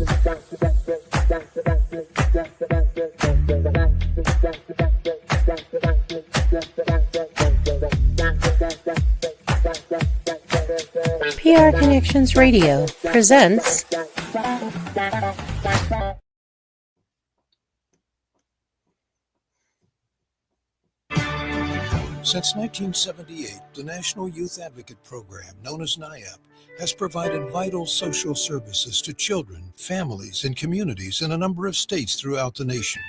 PR Connections Radio presents Since 1978, the National Youth Advocate Program, known as NYAP, has provided vital social services to children, families, and communities in a number of states throughout the nation.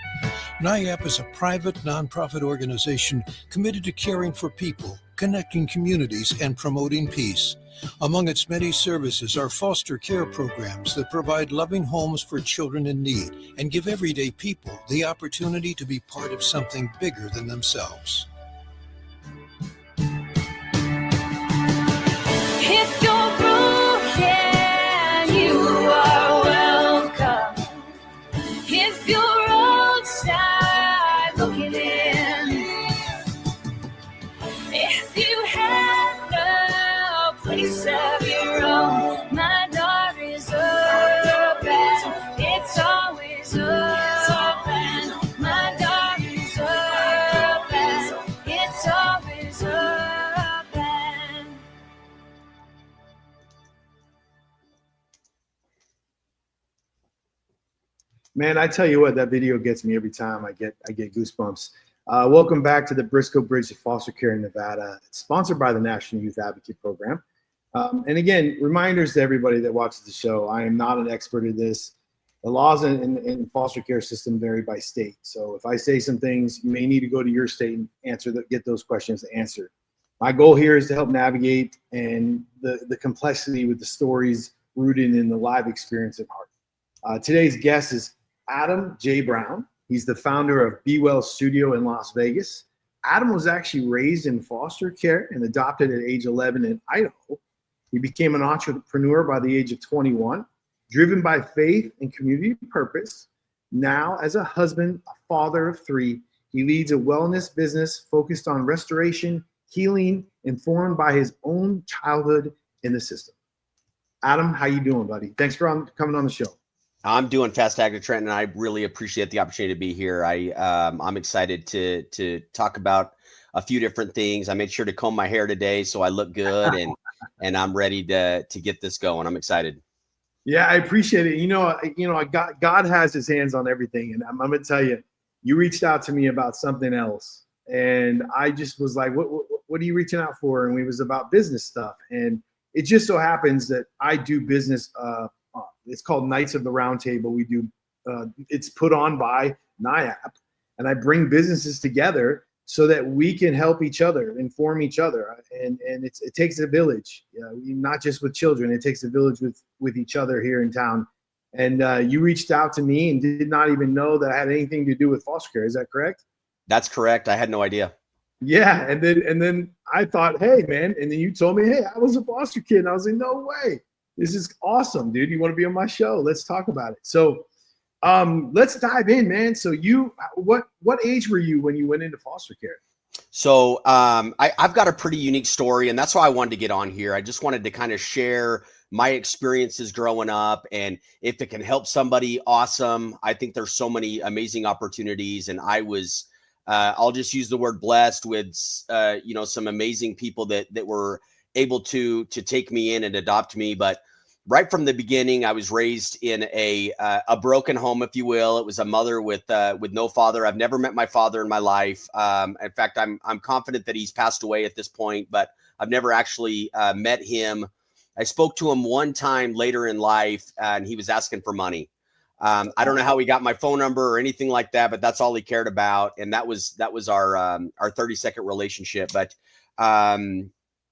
NYAP is a private, nonprofit organization committed to caring for people, connecting communities, and promoting peace. Among its many services are foster care programs that provide loving homes for children in need and give everyday people the opportunity to be part of something bigger than themselves. If you're broken, you are welcome. If you're outside looking in, if you have no place of your own, my door is open. It's always open. My door is open. It's always open. Man, I tell you what, that video gets me every time. I get goosebumps. Welcome back to the Brisco Bridge of Foster Care in Nevada. It's sponsored by the National Youth Advocate Program. And again, reminders to everybody that watches the show, I am not an expert in this. The laws in foster care system vary by state. So if I say some things, you may need to go to your state and get those questions answered. My goal here is to help navigate and the complexity with the stories rooted in the live experience at heart. Today's guest is Adam J. Brown. He's the founder of Be Well Studio in Las Vegas. Adam was actually raised in foster care and adopted at age 11 in Idaho. He became an entrepreneur by the age of 21, driven by faith and community purpose. Now, as a husband, a father of 3, he leads a wellness business focused on restoration, healing, informed by his own childhood in the system. Adam, how you doing, buddy? Thanks for coming on the show. I'm doing fantastic, Trent, and I really appreciate the opportunity to be here. I'm excited to talk about a few different things. I made sure to comb my hair today so I look good, and I'm ready to get this going. I'm excited. Yeah, I appreciate it. God has his hands on everything, and I'm going to tell you, you reached out to me about something else, and I just was like, what are you reaching out for? And it was about business stuff, and it just so happens that I do business. It's called Knights of the Round Table. We do. It's put on by NYAP, and I bring businesses together so that we can help each other, inform each other, and it takes a village. Not just with children. It takes a village with each other here in town. And you reached out to me and did not even know that I had anything to do with foster care. Is that correct? That's correct. I had no idea. Yeah, and then I thought, hey, man, and then you told me, hey, I was a foster kid, and I was like, no way. This is awesome, dude. You want to be on my show? Let's talk about it. So let's dive in, man. So what age were you when you went into foster care? So I've got a pretty unique story, and that's why I wanted to get on here. I just wanted to kind of share my experiences growing up, and if it can help somebody, awesome. I think there's so many amazing opportunities, and I was I'll just use the word blessed with some amazing people that were able to take me in and adopt me. But right from the beginning, I was raised in a broken home, if you will. It was a mother with no father. I've never met my father in my life. In fact, I'm confident that he's passed away at this point, but I've never actually met him. I spoke to him one time later in life, and he was asking for money. I don't know how he got my phone number or anything like that, but that's all he cared about. And that was our 30-second relationship. But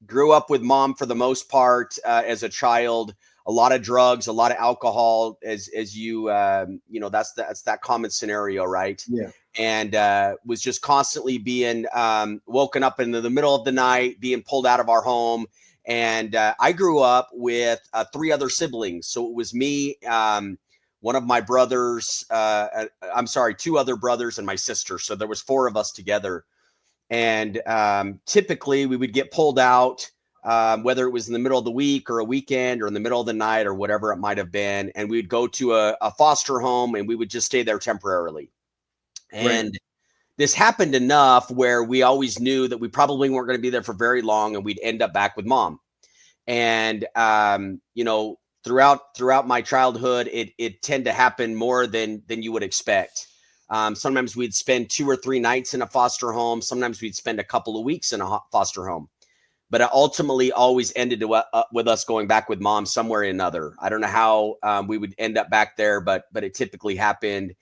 grew up with mom for the most part as a child. A lot of drugs, a lot of alcohol, as you that's that common scenario, right? Yeah. And was just constantly being woken up in the middle of the night, being pulled out of our home. And I grew up with 3 other siblings, so it was me, one of my brothers, 2 other brothers, and my sister. So there was 4 of us together. And typically we would get pulled out whether it was in the middle of the week or a weekend or in the middle of the night or whatever it might have been. And we'd go to a foster home and we would just stay there temporarily. And this happened enough where we always knew that we probably weren't going to be there for very long and we'd end up back with mom. And, throughout my childhood, it tended to happen more than you would expect. Sometimes we'd spend 2 or 3 nights in a foster home. Sometimes we'd spend a couple of weeks in a foster home. But it ultimately always ended with us going back with mom somewhere or another. I don't know how we would end up back there, but it typically happened.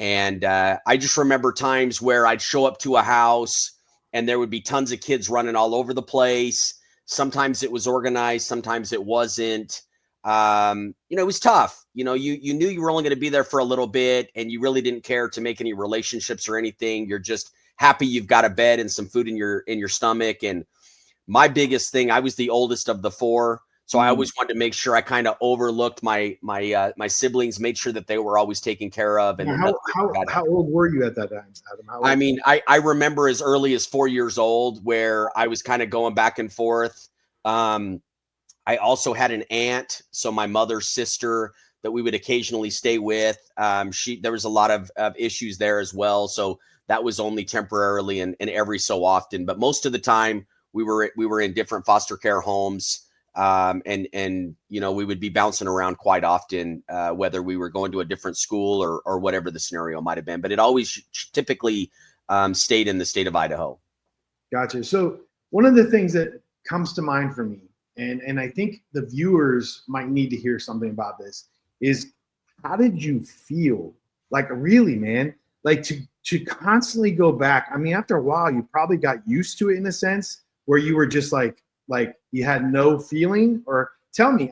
And I just remember times where I'd show up to a house and there would be tons of kids running all over the place. Sometimes it was organized, sometimes it wasn't. It was tough. You knew you were only going to be there for a little bit and you really didn't care to make any relationships or anything. You're just happy you've got a bed and some food in your stomach. And my biggest thing, I was the oldest of the 4. So I always wanted to make sure I kind of overlooked my siblings, made sure that they were always taken care of. And how old were you at that time, Adam? I mean, I remember as early as 4 years old where I was kind of going back and forth. I also had an aunt, so my mother's sister, that we would occasionally stay with. There was a lot of issues there as well. So that was only temporarily and every so often. But most of the time we were in different foster care homes. And we would be bouncing around quite often, whether we were going to a different school or whatever the scenario might have been, but it always typically stayed in the state of Idaho. Gotcha. So one of the things that comes to mind for me, and I think the viewers might need to hear something about this, is how did you feel? Like, really, man, like to constantly go back. I mean, after a while, you probably got used to it in a sense where you were just like you had no feeling. Or tell me,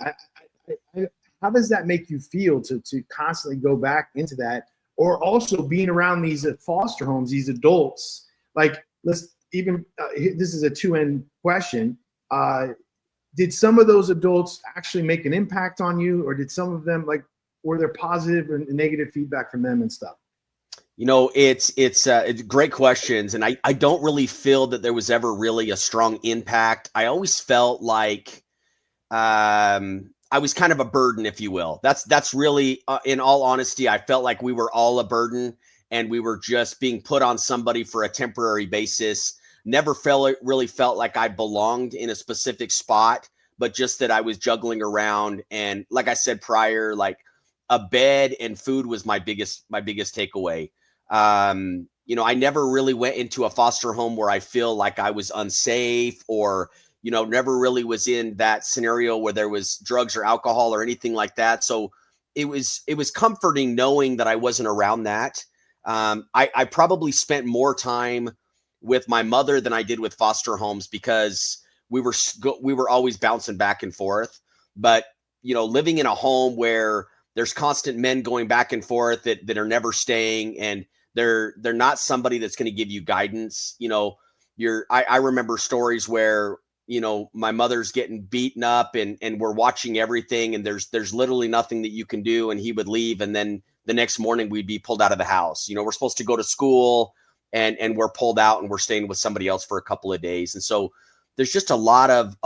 how does that make you feel to constantly go back into that? Or also being around these foster homes, these adults, like this is a 2-end question. Did some of those adults actually make an impact on you, or did some of them, like, were there positive and negative feedback from them and stuff? It's great questions. And I don't really feel that there was ever really a strong impact. I always felt like I was kind of a burden, if you will. That's really, in all honesty, I felt like we were all a burden and we were just being put on somebody for a temporary basis. Never really felt like I belonged in a specific spot, but just that I was juggling around. And like I said prior, like a bed and food was my biggest takeaway. I never really went into a foster home where I feel like I was unsafe, or, never really was in that scenario where there was drugs or alcohol or anything like that. So it was comforting knowing that I wasn't around that. I probably spent more time with my mother than I did with foster homes because we were always bouncing back and forth. But, living in a home where there's constant men going back and forth that are never staying, and they're not somebody that's going to give you guidance. I remember stories where, my mother's getting beaten up and we're watching everything, and there's literally nothing that you can do. And he would leave. And then the next morning we'd be pulled out of the house. We're supposed to go to school and we're pulled out and we're staying with somebody else for a couple of days. And so there's just a lot of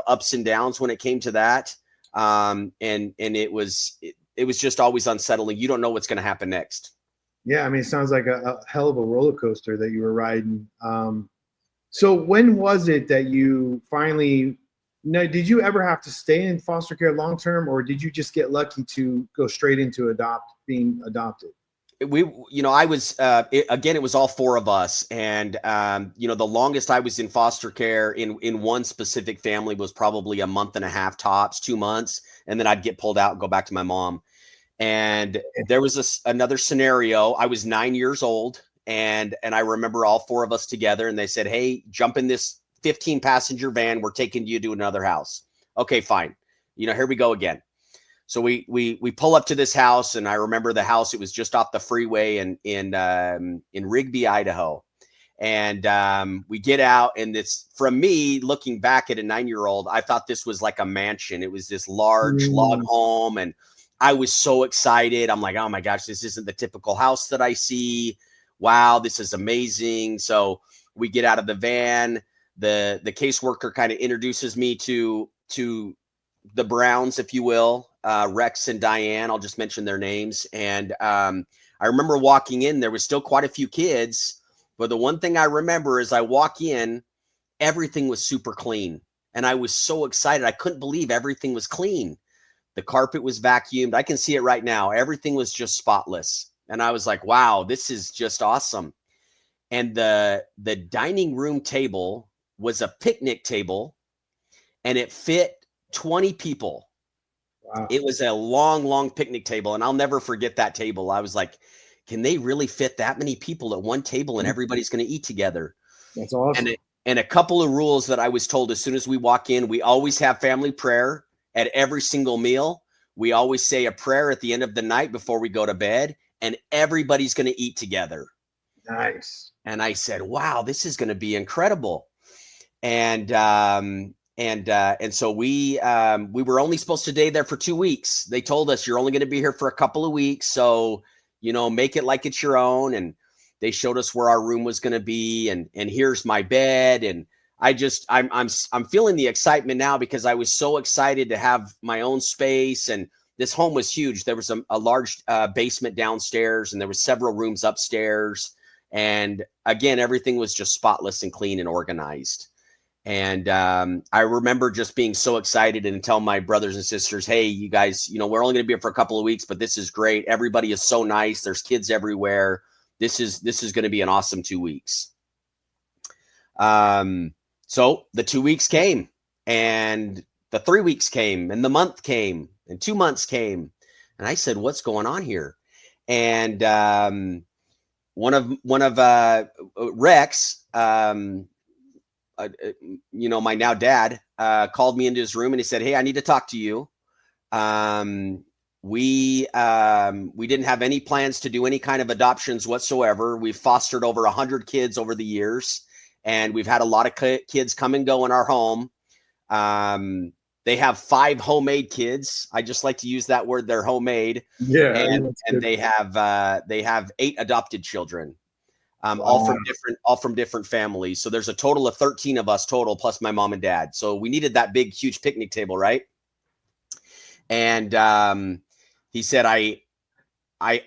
ups and downs when it came to that. And it was just always unsettling. You don't know what's going to happen next. Yeah. I mean, it sounds like a hell of a roller coaster that you were riding. So when was it that you finally, did you ever have to stay in foster care long-term, or did you just get lucky to go straight into being adopted? I was, again, it was all 4 of us. And, the longest I was in foster care in one specific family was probably a month and a half tops, 2 months. And then I'd get pulled out and go back to my mom. And there was another scenario. I was 9 years old, and I remember all 4 of us together, and they said, "Hey, jump in this 15 passenger van. We're taking you to another house." Okay, fine. Here we go again. So we pull up to this house, and I remember the house. It was just off the freeway in Rigby, Idaho. And we get out, and it's, from me looking back at a 9-year-old, I thought this was like a mansion. It was this large log home, and I was so excited. I'm like, oh my gosh, this isn't the typical house that I see. Wow, this is amazing. So we get out of the van. the caseworker kind of introduces me to the Browns, if you will, Rex and Diane. I'll just mention their names. And I remember walking in, there was still quite a few kids, but the one thing I remember is I walk in, everything was super clean. And I was so excited. I couldn't believe everything was clean. The carpet was vacuumed. I can see it right now. Everything was just spotless. And I was like, wow, this is just awesome. And the dining room table was a picnic table, and it fit 20 people. Wow. It was a long picnic table. And I'll never forget that table. I was like, can they really fit that many people at one table and everybody's going to eat together? That's awesome. And a couple of rules that I was told as soon as we walk in, we always have family prayer at every single meal. We always say a prayer at the end of the night before we go to bed, and everybody's going to eat together. Nice. And I said, wow, this is going to be incredible. And so we were only supposed to stay there for 2 weeks. They told us you're only going to be here for a couple of weeks. So, make it like it's your own. And they showed us where our room was going to be. And here's my bed. And I'm feeling the excitement now because I was so excited to have my own space. And this home was huge. There was a large basement downstairs, and there was several rooms upstairs. And again, everything was just spotless and clean and organized. And I remember just being so excited and tell my brothers and sisters, hey, you guys, we're only going to be here for a couple of weeks, but this is great. Everybody is so nice. There's kids everywhere. This is going to be an awesome 2 weeks. So the 2 weeks came, and the 3 weeks came, and the month came, and 2 months came. And I said, what's going on here? And one of Rex, my now dad, called me into his room, and he said, hey, I need to talk to you. We didn't have any plans to do any kind of adoptions whatsoever. We've fostered over 100 kids over the years, and we've had a lot of kids come and go in our home. They have 5 homemade kids. I just like to use that word. They're homemade. Yeah. And they have 8 adopted children. All from different families. So there's a total of 13 of us total, plus my mom and dad. So we needed that big, huge picnic table, right? And he said, I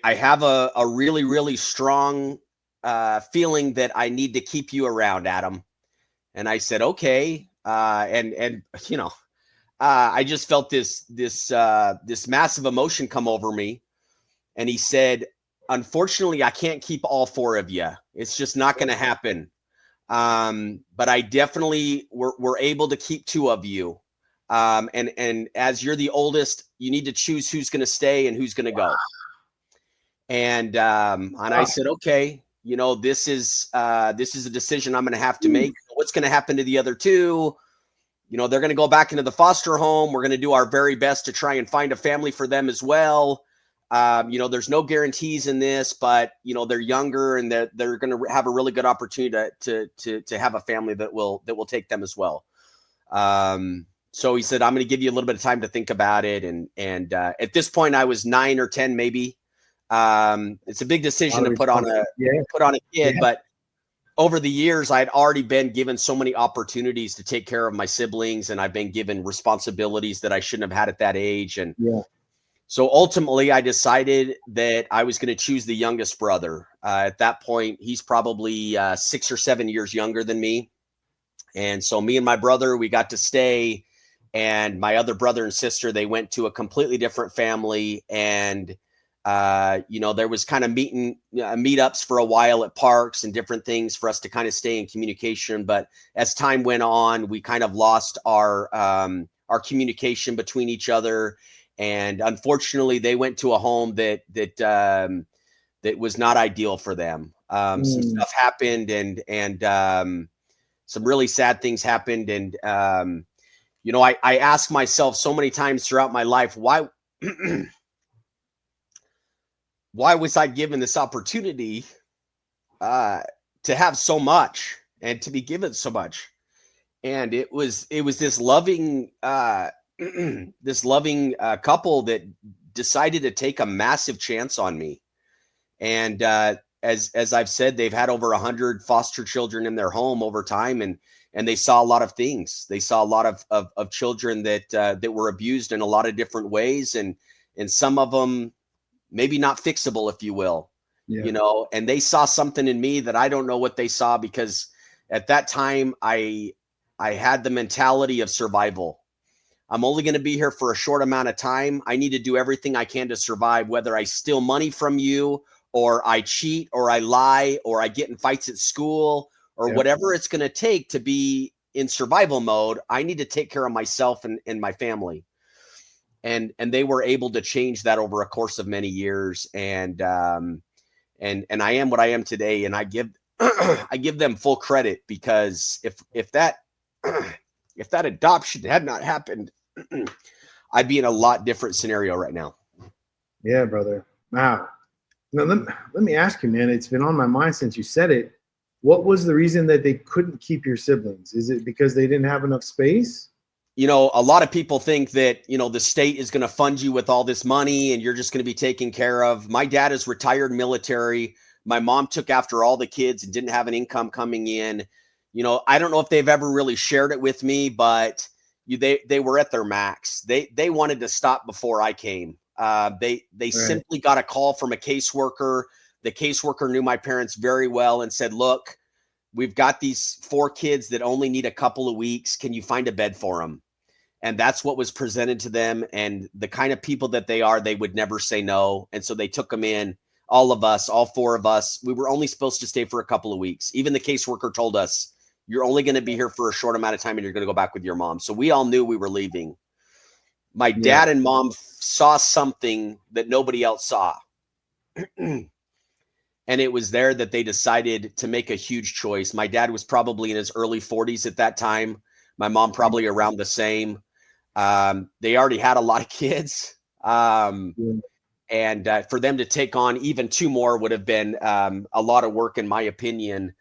have a really, really strong feeling that I need to keep you around, Adam. And I said, okay. I just felt this massive emotion come over me. And he said, unfortunately, I can't keep all 4 of you. It's just not going to happen. But I definitely were able to keep 2 of you. And as you're the oldest, you need to choose who's going to stay and who's going to go. And I said, okay, this is a decision I'm going to have to make. What's going to happen to the other 2? They're going to go back into the foster home. We're going to do our very best to try and find a family for them as well. There's no guarantees in this, but they're younger, and they're going to have a really good opportunity to have a family that will take them as well. So he said, I'm going to give you a little bit of time to think about it. And at this point I was 9 or 10, maybe. It's a big decision to put on a kid, but over the years, I'd already been given so many opportunities to take care of my siblings, and I've been given responsibilities that I shouldn't have had at that age. And so ultimately, I decided that I was going to choose the youngest brother. At that point, he's probably 6 or 7 years younger than me. And so me and my brother, we got to stay. And my other brother and sister, they went to a completely different family. And, there was kind of meetups for a while at parks and different things for us to kind of stay in communication. But as time went on, we kind of lost our communication between each other. And unfortunately, they went to a home that was not ideal for them. Some stuff happened, and some really sad things happened. And I asked myself so many times throughout my life, why was I given this opportunity to have so much and to be given so much? And it was this loving couple that decided to take a massive chance on me. And as I've said, they've had over 100 foster children in their home over time. And and they saw a lot of things. They saw a lot of children that were abused in a lot of different ways, and some of them maybe not fixable, if you will. Yeah. And they saw something in me that I don't know what they saw, because at that time I had the mentality of survival. I'm only going to be here for a short amount of time. I need to do everything I can to survive, whether I steal money from you, or I cheat, or I lie, or I get in fights at school, or whatever it's going to take to be in survival mode. I need to take care of myself and my family. And they were able to change that over a course of many years. And I am what I am today. And I give I give them full credit, because if that adoption had not happened, I'd be in a lot different scenario right now. Yeah, brother. Wow. Now, let me ask you, man, it's been on my mind since you said it. What was the reason that they couldn't keep your siblings? Is it because they didn't have enough space? A lot of people think that, the state is going to fund you with all this money and you're just going to be taken care of. My dad is retired military. My mom took after all the kids and didn't have an income coming in. I don't know if they've ever really shared it with me, but they were at their max. They wanted to stop before I came. They Right. simply got a call from a caseworker. The caseworker knew my parents very well and said, "Look, we've got these 4 kids that only need a couple of weeks. Can you find a bed for them?" And that's what was presented to them. And the kind of people that they are, they would never say no. And so they took them in, all of us, all 4 of us. We were only supposed to stay for a couple of weeks. Even the caseworker told us, "You're only going to be here for a short amount of time and you're going to go back with your mom." So we all knew we were leaving. My dad and mom saw something that nobody else saw. And it was there that they decided to make a huge choice. My dad was probably in his early 40s at that time. My mom probably around the same. They already had a lot of kids. And for them to take on even 2 more would have been a lot of work, in my opinion.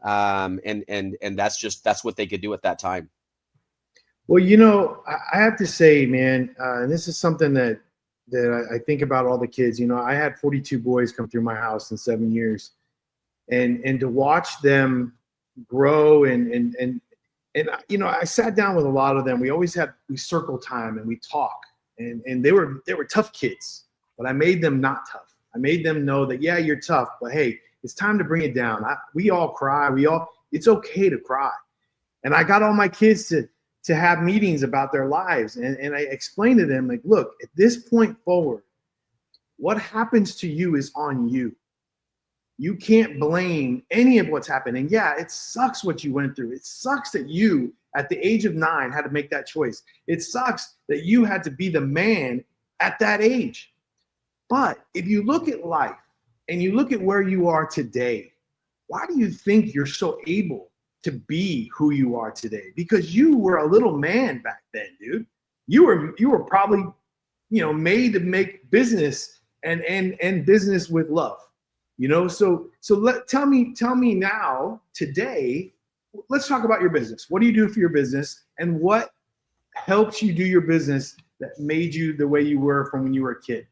And that's what they could do at that time. Well, I have to say, man, and this is something that I think about all the kids. I had 42 boys come through my house in 7 years, and to watch them grow and I sat down with a lot of them. We circle time and we talk, and they were tough kids, but I made them not tough. I made them know that, yeah, you're tough, but hey, it's time to bring it down. We all cry. It's okay to cry. And I got all my kids to have meetings about their lives. And I explained to them, like, look, at this point forward, what happens to you is on you. You can't blame any of what's happening. Yeah, it sucks what you went through. It sucks that you, at the age of 9, had to make that choice. It sucks that you had to be the man at that age. But if you look at life and you look at where you are today, why do you think you're so able to be who you are today? Because you were a little man back then, dude. You were probably, made to make business and business with love. Tell me now, today, let's talk about your business. What do you do for your business, and what helps you do your business that made you the way you were from when you were a kid?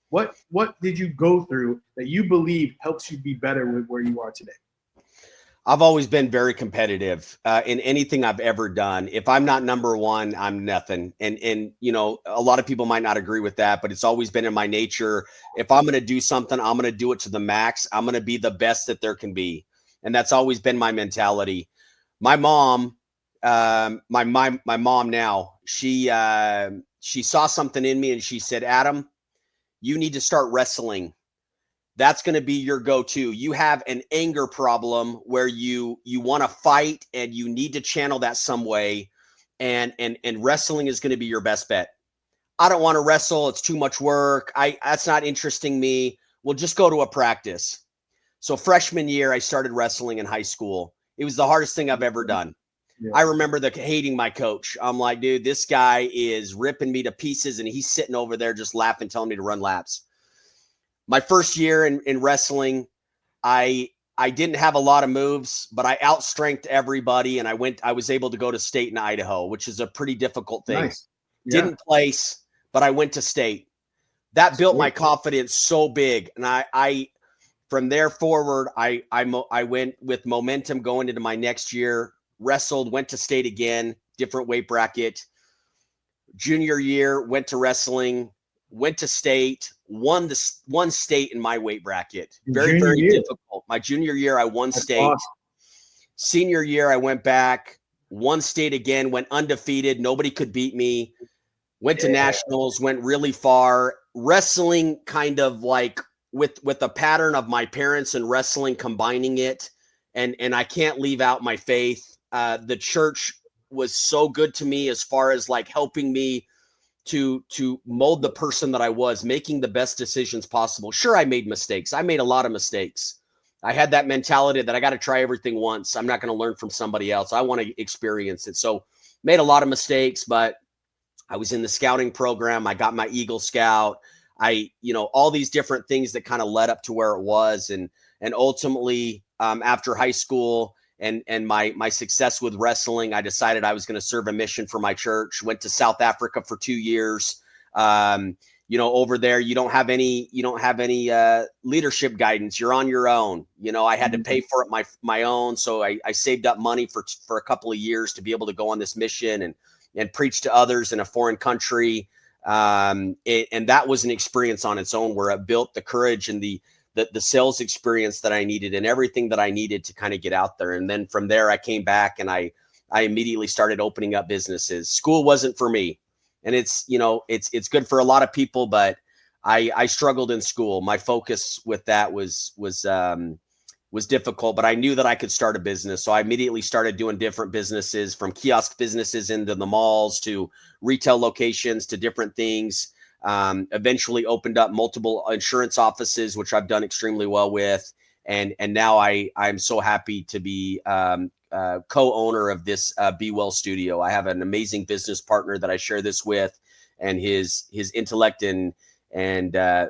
What did you go through that you believe helps you be better with where you are today? I've always been very competitive in anything I've ever done. If I'm not number one, I'm nothing. And a lot of people might not agree with that, but it's always been in my nature. If I'm going to do something, I'm going to do it to the max. I'm going to be the best that there can be. And that's always been my mentality. My mom, my mom now, she saw something in me and she said, "Adam, you need to start wrestling. That's going to be your go-to. You have an anger problem where you want to fight and you need to channel that some way. And wrestling is going to be your best bet." "I don't want to wrestle. It's too much work. That's not interesting me." "Well, just go to a practice." So freshman year, I started wrestling in high school. It was the hardest thing I've ever done. Yeah. I remember hating my coach. I'm like, dude, this guy is ripping me to pieces and he's sitting over there just laughing, telling me to run laps. My first year in wrestling, I didn't have a lot of moves, but I outstrengthed everybody, and I was able to go to state in Idaho, which is a pretty difficult thing. Nice. Yeah. Didn't place, but I went to state. That built my confidence so big, and I from there forward, I went with momentum going into my next year, wrestled, went to state again, different weight bracket. Junior year, went to wrestling, went to state, won state in my weight bracket. Very, very difficult. My junior year, I won state. Awesome. Senior year, I went back, won state again, went undefeated. Nobody could beat me. Went to nationals, went really far. Wrestling kind of like with a pattern of my parents and wrestling, combining it. And I can't leave out my faith. The church was so good to me as far as like helping me to mold the person that I was, making the best decisions possible. Sure, I made mistakes. I made a lot of mistakes. I had that mentality that I got to try everything once. I'm not going to learn from somebody else. I want to experience it. So made a lot of mistakes, but I was in the scouting program. I got my Eagle Scout. All these different things that kind of led up to where it was. And ultimately, after high school and my success with wrestling, I decided I was going to serve a mission for my church. Went to South Africa for 2 years. Over there, you don't have any leadership guidance. You're on your own. I had to pay for it my own. So I saved up money for a couple of years to be able to go on this mission and preach to others in a foreign country. And that was an experience on its own where it built the courage and the sales experience that I needed and everything that I needed to kind of get out there. And then from there, I came back and I immediately started opening up businesses. School wasn't for me. And it's good for a lot of people, but I struggled in school. My focus with that was difficult, but I knew that I could start a business. So I immediately started doing different businesses, from kiosk businesses into the malls to retail locations to different things. Eventually opened up multiple insurance offices, which I've done extremely well with. And now I'm so happy to be co-owner of this Be Well studio. I have an amazing business partner that I share this with, and his intellect and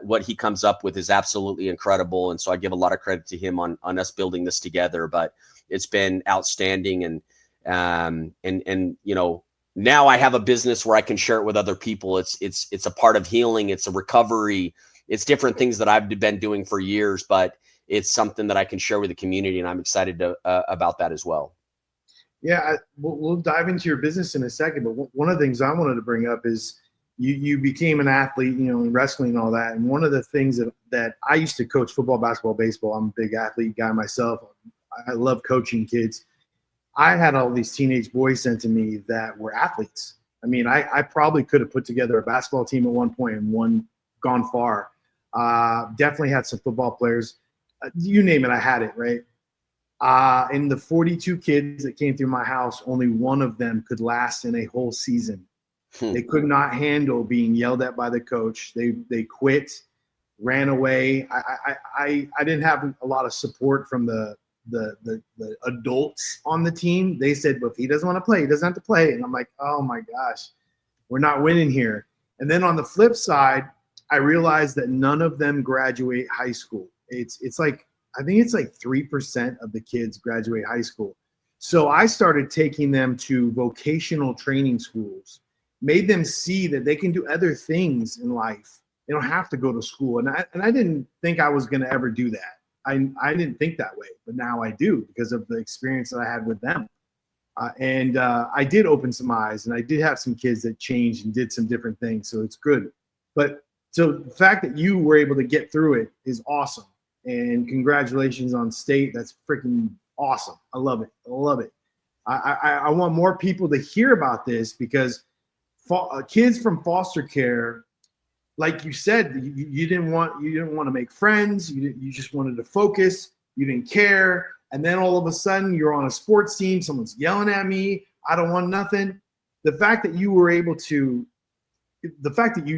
what he comes up with is absolutely incredible. And so I give a lot of credit to him on us building this together, but it's been outstanding. And now I have a business where I can share it with other people. It's a part of healing. It's a recovery. It's different things that I've been doing for years, but it's something that I can share with the community, and I'm excited about that as well. Yeah, we'll dive into your business in a second, but one of the things I wanted to bring up is you became an athlete, in wrestling and all that. And one of the things that I used to coach football, basketball, baseball. I'm a big athlete guy myself. I love coaching kids. I had all these teenage boys sent to me that were athletes. I mean, I probably could have put together a basketball team at one point and gone far. Definitely had some football players. You name it, I had it, right? In the 42 kids that came through my house, only one of them could last in a whole season. They could not handle being yelled at by the coach. They quit, ran away. I didn't have a lot of support from the adults on the team. They said, well, if he doesn't want to play, he doesn't have to play. And I'm like, oh my gosh, we're not winning here. And then on the flip side, I realized that none of them graduate high school. It's like, I think it's like 3% of the kids graduate high school. So I started taking them to vocational training schools, made them see that they can do other things in life. They don't have to go to school. And I didn't think I was going to ever do that. I didn't think that way, but now I do because of the experience that I had with them. And I did open some eyes, and I did have some kids that changed and did some different things. So it's good. But so the fact that you were able to get through it is awesome. And congratulations on state. That's freaking awesome. I love it. I love it. I want more people to hear about this because kids from foster care, like you said, you didn't want to make friends. You just wanted to focus. You didn't care. And then all of a sudden you're on a sports team. Someone's yelling at me. I don't want nothing. The fact that you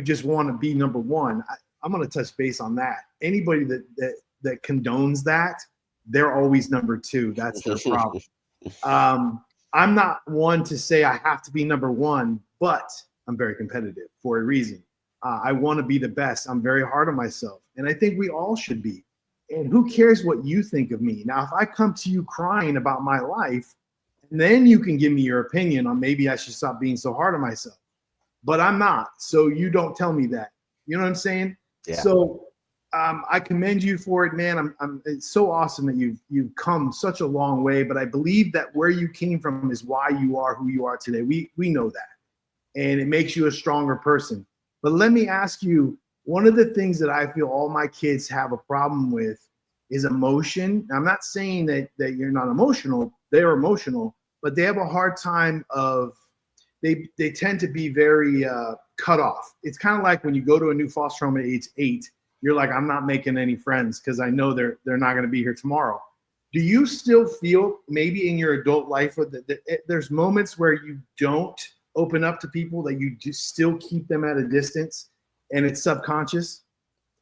just want to be number one, I'm going to touch base on that. Anybody that condones that, they're always number two. That's their problem. I'm not one to say I have to be number one, but I'm very competitive for a reason. I want to be the best. I'm very hard on myself. And I think we all should be. And who cares what you think of me? Now, if I come to you crying about my life, then you can give me your opinion on maybe I should stop being so hard on myself. But I'm not. So you don't tell me that. You know what I'm saying? Yeah. So I commend you for it, man. It's so awesome that you've come such a long way, but I believe that where you came from is why you are who you are today. We know that, and it makes you a stronger person. But let me ask you, one of the things that I feel all my kids have a problem with is emotion. I'm not saying that you're not emotional. They're emotional, but they have a hard time they tend to be very cut off. It's kind of like when you go to a new foster home at age 8, you're like, I'm not making any friends because I know they're not going to be here tomorrow. Do you still feel maybe in your adult life that there's moments where you don't open up to people, that you just still keep them at a distance and it's subconscious?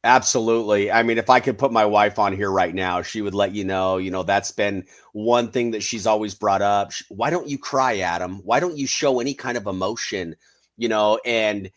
Absolutely. I mean, if I could put my wife on here right now, she would let you know, that's been one thing that she's always brought up. Why don't you cry, Adam? Why don't you show any kind of emotion? And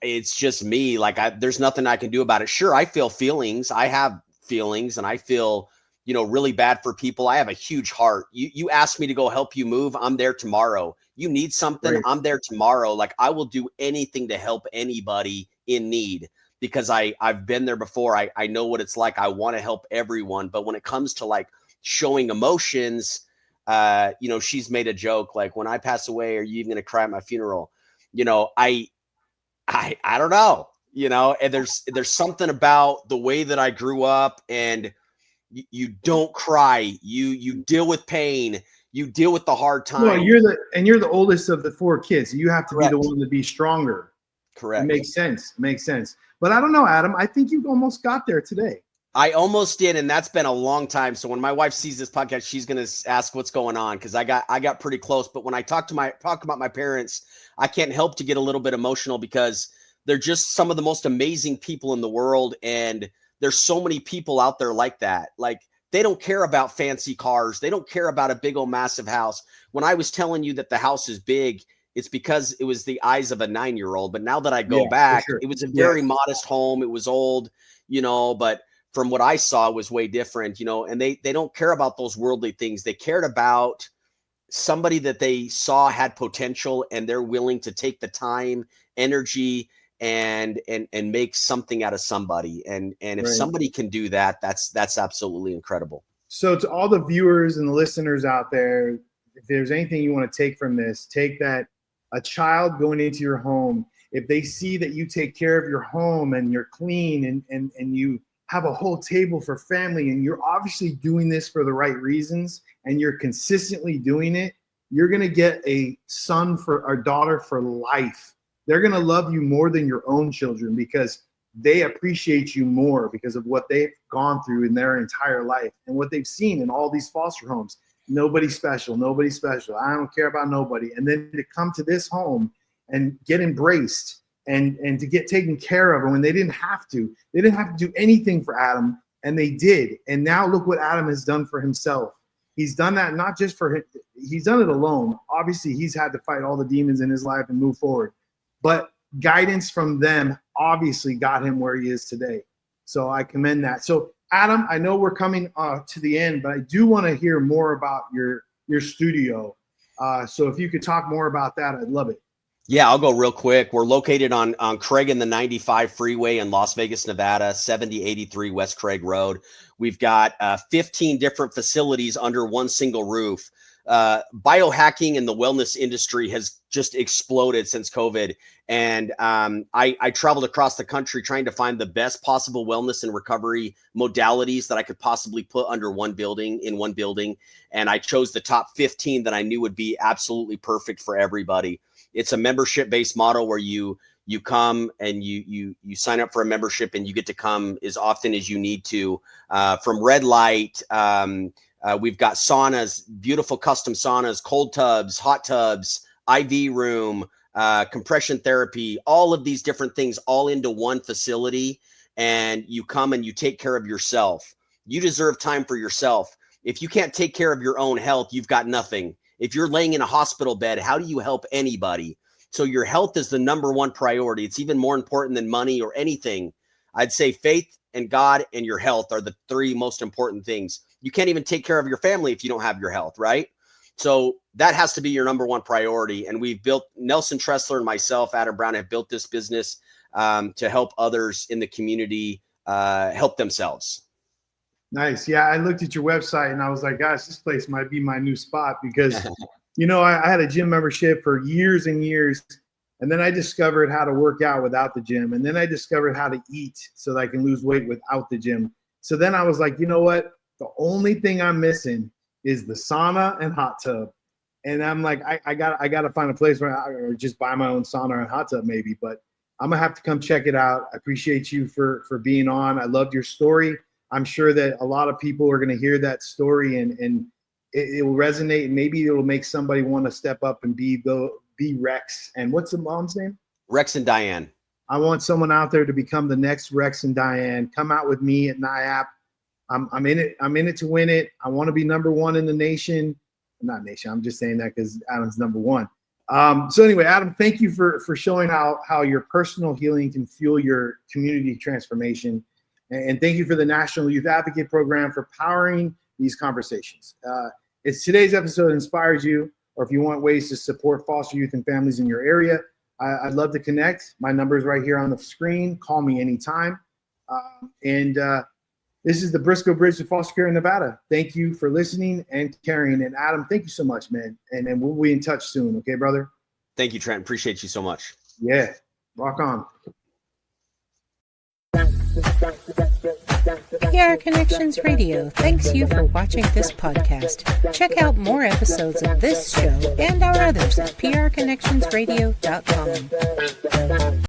it's just me. Like, there's nothing I can do about it. Sure, I feel feelings. I have feelings, and I feel, really bad for people. I have a huge heart. You asked me to go help you move. I'm there tomorrow. You need something. Right. I'm there tomorrow. Like, I will do anything to help anybody in need, because I've been there before. I know what it's like. I want to help everyone. But when it comes to like showing emotions, she's made a joke like, when I pass away, are you even going to cry at my funeral? I don't know, and there's something about the way that I grew up, and you don't cry. You deal with pain. You deal with the hard time. Well, you're the oldest of the 4 kids. So you have to Correct. Be the one to be stronger. Correct. It makes sense. But I don't know, Adam. I think you almost got there today. I almost did, and that's been a long time. So when my wife sees this podcast, she's gonna ask what's going on, because I got pretty close. But when I talk about my parents, I can't help to get a little bit emotional, because they're just some of the most amazing people in the world, and there's so many people out there like that. Like, they don't care about fancy cars. They don't care about a big old massive house. When I was telling you that the house is big, it's because it was the eyes of a 9-year-old. But now that I go back, sure. It was a very modest home. It was old, but from what I saw, it was way different, and they don't care about those worldly things. They cared about somebody that they saw had potential, and they're willing to take the time, energy, and make something out of somebody. And if somebody can do that, that's absolutely incredible. So to all the viewers and the listeners out there, if there's anything you want to take from this, take that. A child going into your home, if they see that you take care of your home and you're clean and you have a whole table for family, and you're obviously doing this for the right reasons, and you're consistently doing it, you're going to get a son or daughter for life. They're going to love you more than your own children, because they appreciate you more because of what they've gone through in their entire life and what they've seen in all these foster homes. Nobody special. I don't care about nobody. And then to come to this home and get embraced and to get taken care of, and when they didn't have to do anything for Adam, and they did. And now look what Adam has done for himself. He's done that not just for him. He's done it alone. Obviously, he's had to fight all the demons in his life and move forward. But guidance from them obviously got him where he is today. So I commend that. So Adam, I know we're coming to the end, but I do want to hear more about your studio. So if you could talk more about that, I'd love it. Yeah, I'll go real quick. We're located on Craig and the 95 freeway in Las Vegas, Nevada, 7083 West Craig Road. We've got 15 different facilities under one single roof. Biohacking in the wellness industry has just exploded since COVID. And I traveled across the country trying to find the best possible wellness and recovery modalities that I could possibly put under one building. And I chose the top 15 that I knew would be absolutely perfect for everybody. It's a membership-based model where you come and you sign up for a membership, and you get to come as often as you need to. From red light, we've got saunas, beautiful custom saunas, cold tubs, hot tubs, IV room, compression therapy, all of these different things all into one facility. And you come and you take care of yourself. You deserve time for yourself. If you can't take care of your own health, you've got nothing. If you're laying in a hospital bed, how do you help anybody? So your health is the number one priority. It's even more important than money or anything. I'd say faith and God and your health are the 3 most important things. You can't even take care of your family if you don't have your health, right? So that has to be your number one priority. And we've built, Nelson Tressler and myself, Adam Brown, have built this business to help others in the community help themselves. Nice. Yeah, I looked at your website and I was like, gosh, this place might be my new spot because, I had a gym membership for years and years. And then I discovered how to work out without the gym. And then I discovered how to eat so that I can lose weight without the gym. So then I was like, you know what? The only thing I'm missing is the sauna and hot tub. And I'm like, I got to find a place where or just buy my own sauna and hot tub maybe. But I'm going to have to come check it out. I appreciate you for being on. I loved your story. I'm sure that a lot of people are going to hear that story and it will resonate, and maybe it will make somebody want to step up and be Rex. And what's the mom's name? Rex and Diane. I want someone out there to become the next Rex and Diane. Come out with me at NIAP. I'm in it. I'm in it to win it. I want to be number one in the nation. Not nation. I'm just saying that because Adam's number one. So anyway, Adam, thank you for showing how your personal healing can fuel your community transformation. And thank you for the National Youth Advocate Program for powering these conversations. If today's episode inspires you, or if you want ways to support foster youth and families in your area, I'd love to connect. My number is right here on the screen. Call me anytime. This is the Brisco Bridge to foster care in Nevada. Thank you for listening and caring. And Adam, thank you so much, man. And we'll be in touch soon. Okay, brother? Thank you, Trent. Appreciate you so much. Yeah. Rock on. PR Connections Radio thanks you for watching this podcast. Check out more episodes of this show and our others at prconnectionsradio.com.